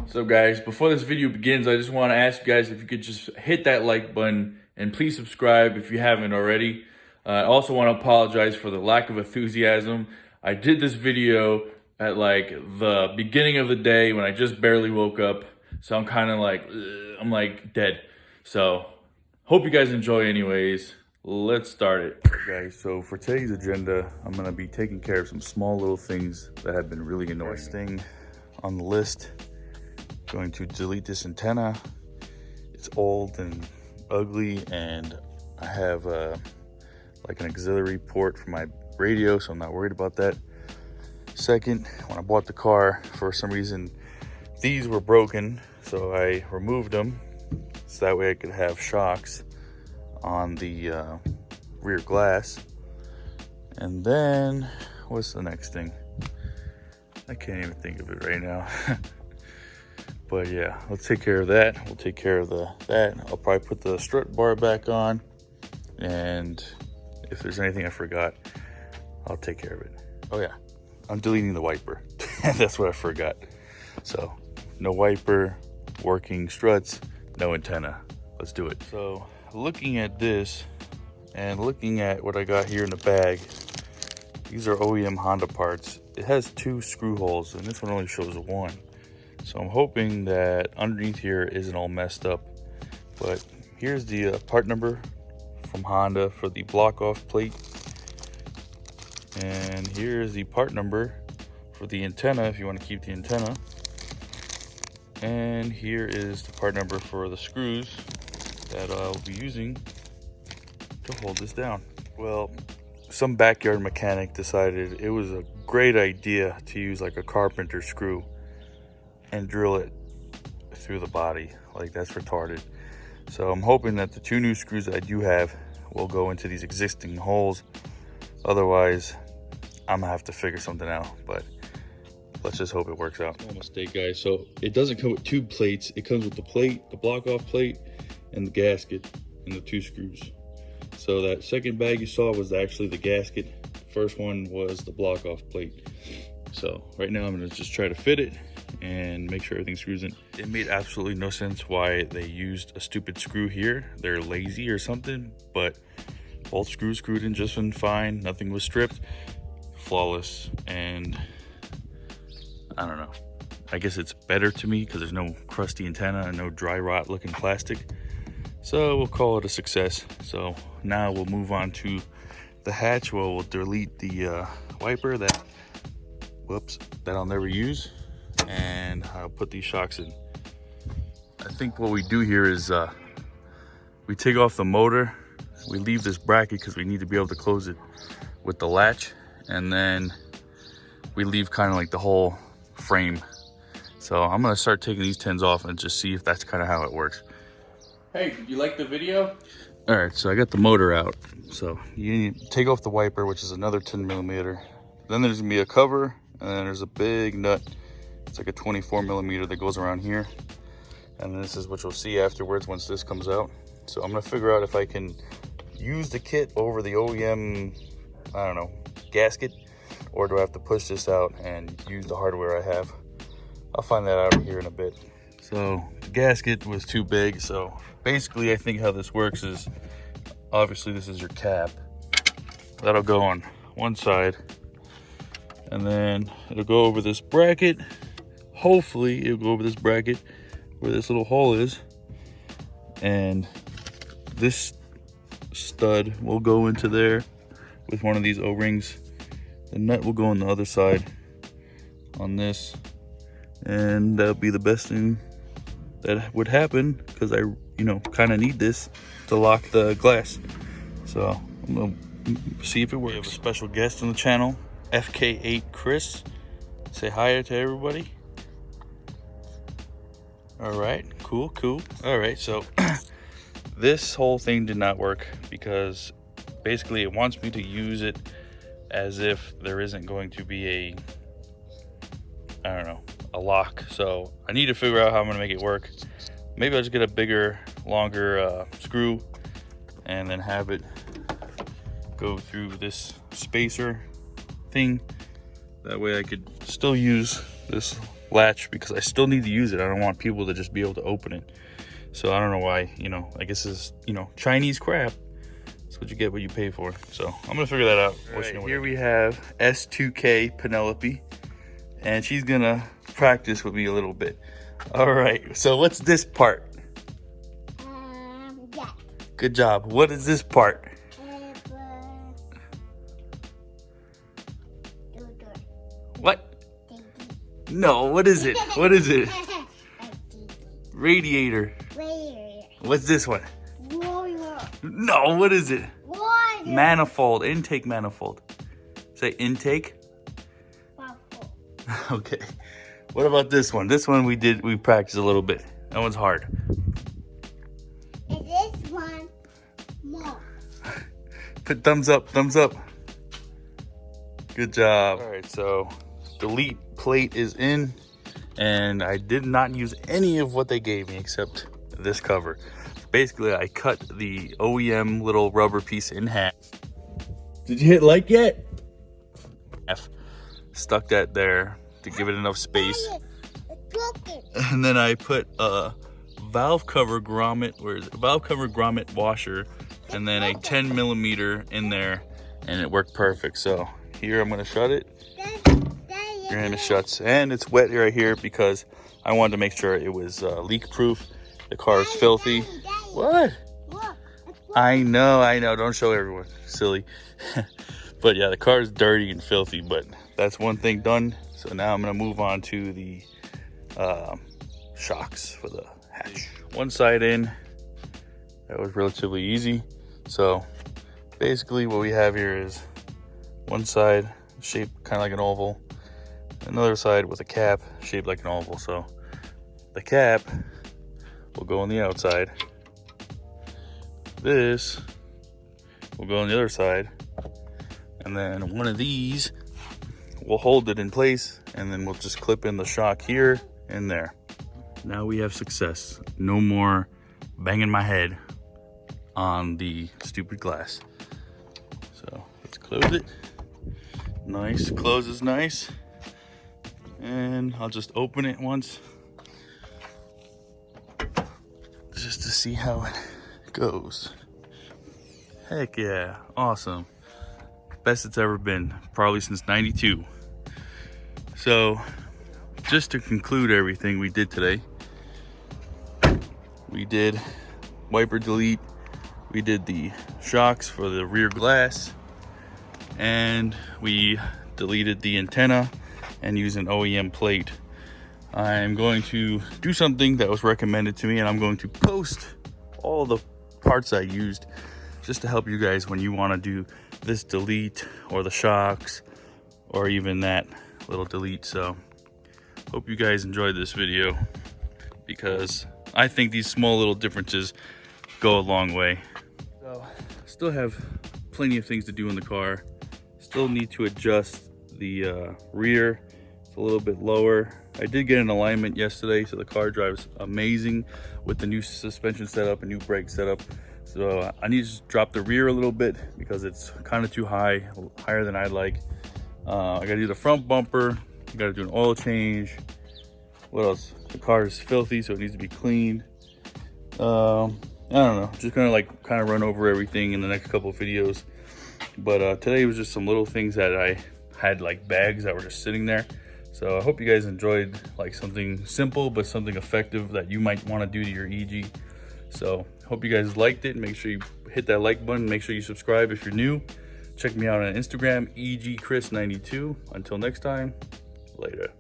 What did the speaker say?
So guys, before this video begins, I just want to ask you guys if you could just hit that like button and please subscribe if you haven't already. I also want to apologize for the lack of enthusiasm. I did this video at like the beginning of the day when I just barely woke up. So I'm kind of like, I'm like dead. So hope you guys enjoy anyways. Let's start it. Okay, guys, so for today's agenda, I'm going to be taking care of some small little things that have been really annoying. First thing on the list, going to delete this antenna. It's old and ugly, and I have like an auxiliary port for my radio, so I'm not worried about that. Second, when I bought the car, for some reason these were broken, so I removed them so that way I could have shocks on the rear glass. And then what's the next thing? I can't even think of it right now. But yeah, let's take care of that. We'll take care of that. I'll probably put the strut bar back on, and if there's anything I forgot, I'll take care of it. Oh yeah, I'm deleting the wiper. That's what I forgot. So no wiper, working struts, no antenna. Let's do it. So looking at this and looking at what I got here in the bag, these are OEM Honda parts. It has 2 screw holes and this one only shows 1. So I'm hoping that underneath here isn't all messed up. But here's the part number from Honda for the block off plate. And here's the part number for the antenna if you want to keep the antenna. And here is the part number for the screws that I'll be using to hold this down. Well, some backyard mechanic decided it was a great idea to use like a carpenter screw and drill it through the body. Like, that's retarded. So I'm hoping that the 2 new screws that I do have will go into these existing holes. Otherwise, I'm gonna have to figure something out, but let's just hope it works out. Small mistake, guys. So it doesn't come with 2 plates. It comes with the plate, the block off plate, and the gasket, and the 2 screws. So that second bag you saw was actually the gasket. First one was the block off plate. So right now I'm gonna just try to fit it and make sure everything screws in. It made absolutely no sense why they used a stupid screw here. They're lazy or something, but both screws screwed in just fine. Nothing was stripped. Flawless. And I don't know, I guess it's better to me because there's no crusty antenna and no dry rot looking plastic. So we'll call it a success. So now we'll move on to the hatch. Well, we'll delete the wiper that I'll never use, and I'll put these shocks in. I think what we do here is we take off the motor, we leave this bracket because we need to be able to close it with the latch, and then we leave kind of like the whole frame. So I'm gonna start taking these 10s off and just see if that's kind of how it works. Hey, did you like the video? All right, so I got the motor out. So you need to take off the wiper, which is another 10mm. Then there's gonna be a cover, and then there's a big nut. It's like a 24mm that goes around here. And this is what you'll see afterwards once this comes out. So I'm gonna figure out if I can use the kit over the OEM, I don't know, gasket, or do I have to push this out and use the hardware I have? I'll find that out here in a bit. So the gasket was too big, so basically I think how this works is, obviously this is your cap. That'll go on one side, and then it'll go over this bracket. Hopefully it'll go over this bracket where this little hole is, and this stud will go into there with one of these O-rings. The nut will go on the other side on this, and that'll be the best thing that would happen because I, kind of need this to lock the glass. So I'm gonna see if it works. We have a special guest on the channel, FK8 Chris. Say hi to everybody. All right, cool. All right, so this whole thing did not work because basically it wants me to use it as if there isn't going to be a lock. So I need to figure out how I'm gonna make it work. Maybe I'll just get a bigger, longer screw and then have it go through this spacer thing. That way I could still use this latch because I still need to use it. I don't want people to just be able to open it. So I don't know why, you know, I guess it's, you know, Chinese crap. That's what you get, what you pay for. So I'm gonna figure that out. Right, here we have S2K Penelope, and she's gonna practice with me a little bit. All right, so what's this part? Yeah. Good job. What is this part? What? No, what is it? What is it? Radiator. What's this one? No, what is it? Manifold, intake manifold. Say intake. Okay. What about this one? This one we practiced a little bit. That one's hard. And this one more. Put thumbs up, thumbs up. Good job. All right, so delete plate is in, and I did not use any of what they gave me except this cover. Basically, I cut the OEM little rubber piece in half. Did you hit like yet? Stuck that there to give it enough space. And then I put a valve cover grommet, washer, and then a 10 millimeter in there, and it worked perfect. So here I'm gonna shut it. And it shuts, and it's wet right here because I wanted to make sure it was leak proof. The car is filthy. What? I know, don't show everyone, silly. But yeah, the car is dirty and filthy, but that's one thing done. So now I'm gonna move on to the shocks for the hatch. One side in, that was relatively easy. So basically what we have here is one side shaped kind of like an oval, another side with a cap shaped like an oval. So the cap will go on the outside. This will go on the other side. And then one of these will hold it in place, and then we'll just clip in the shock here and there. Now we have success. No more banging my head on the stupid glass. So let's close it. Nice, closes nice. And I'll just open it once, just to see how it goes. Heck yeah, awesome. Best it's ever been, probably since '92. So just to conclude everything we did today, we did wiper delete, we did the shocks for the rear glass, and we deleted the antenna and used an OEM plate. I'm going to do something that was recommended to me, and I'm going to post all the parts I used just to help you guys when you want to do this delete or the shocks or even that little delete. So hope you guys enjoyed this video, because I think these small little differences go a long way. So still have plenty of things to do in the car. Still need to adjust the rear. It's a little bit lower. I did get an alignment yesterday, so the car drives amazing with the new suspension setup and new brake setup. So I need to just drop the rear a little bit because it's kind of too high, higher than I'd like. I gotta do the front bumper. I gotta do an oil change. What else? The car is filthy, so it needs to be cleaned. I don't know, just gonna kind of run over everything in the next couple of videos. But today was just some little things that I had, like bags that were just sitting there. So I hope you guys enjoyed something simple but something effective that you might want to do to your EG. So hope you guys liked it. Make sure you hit that like button. Make sure you subscribe if you're new. Check me out on Instagram, EGChris92. Until next time, later.